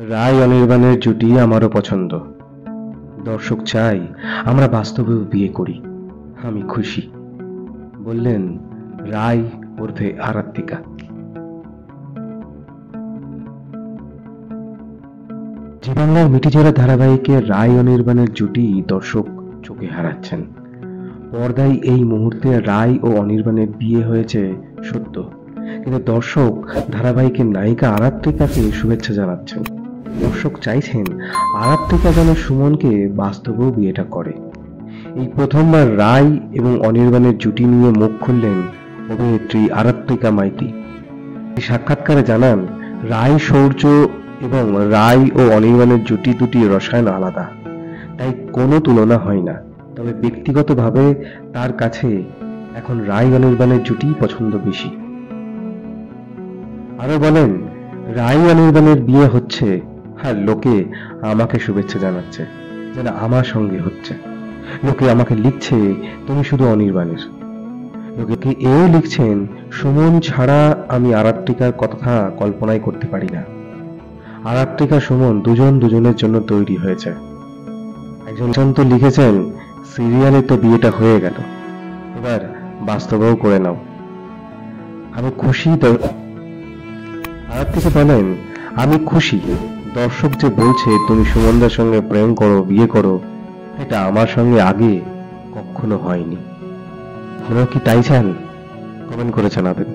রায় অনির্বাণের জুটি আমারও পছন্দ। দর্শক চাই আমরা বাস্তবেও বিয়ে করি। আমি খুশি, বললেন রায় ওরফে আরাত্রিকা। জি বাংলার মিটিজোড়া ধারাবাহিকে রায় অনির্বাণের জুটি দর্শক চোখে হারাচ্ছেন। পর্দায় এই মুহূর্তে রায় ও অনির্বাণের বিয়ে হয়েছে সত্য, কিন্তু দর্শক ধারাবাহিকের নায়িকা আরাত্রিকাকে শুভেচ্ছা জানাচ্ছেন। দর্শক চাইছেন আরাত্রিকা যেন সুমনকে বাস্তবেও বিয়েটা করে। এই প্রথমবার রায় এবং অনির্বাণের জুটি নিয়ে মুখ খুললেন অভিনেত্রী আরাত্রিকা মাইতি। সাক্ষাৎকারে জানান, রায় শৌর্য এবং রায় ও অনির্বাণের জুটি দুটি রসায়ন আলাদা, তাই কোনো তুলনা হয় না। তবে ব্যক্তিগতভাবে তার কাছে এখন রায় অনির্বাণের জুটি পছন্দ বেশি। আরো বলেন, রায় অনির্বাণের বিয়ে হচ্ছে আর লোকে আমাকে শুভেচ্ছা জানাচ্ছে যেন আমার সঙ্গে হচ্ছে। লোকে আমাকে লিখছে তুমি শুধু অনির্বাণের। লোকে এও লিখছেন সুমন ছাড়া আমি আরাত্রিকার কথা কল্পনাই করতে পারি না। আরাত্রিকা সুমন দুজন দুজনের জন্য তৈরি হয়েছে। একজন তো লিখেছেন সিরিয়ালে তো বিয়েটা হয়ে গেল, এবার বাস্তবেও করে নাও। আমি খুশি। আরাত্রিকা বলেন, আমি খুশি দর্শক যে বলছে তুমি সুমনদার সঙ্গে প্রেম করো, বিয়ে করো, এটা আমার সঙ্গে আগে কখনো হয়নি। আপনারা কি তাই চান? কমেন্ট করে জানাবেন।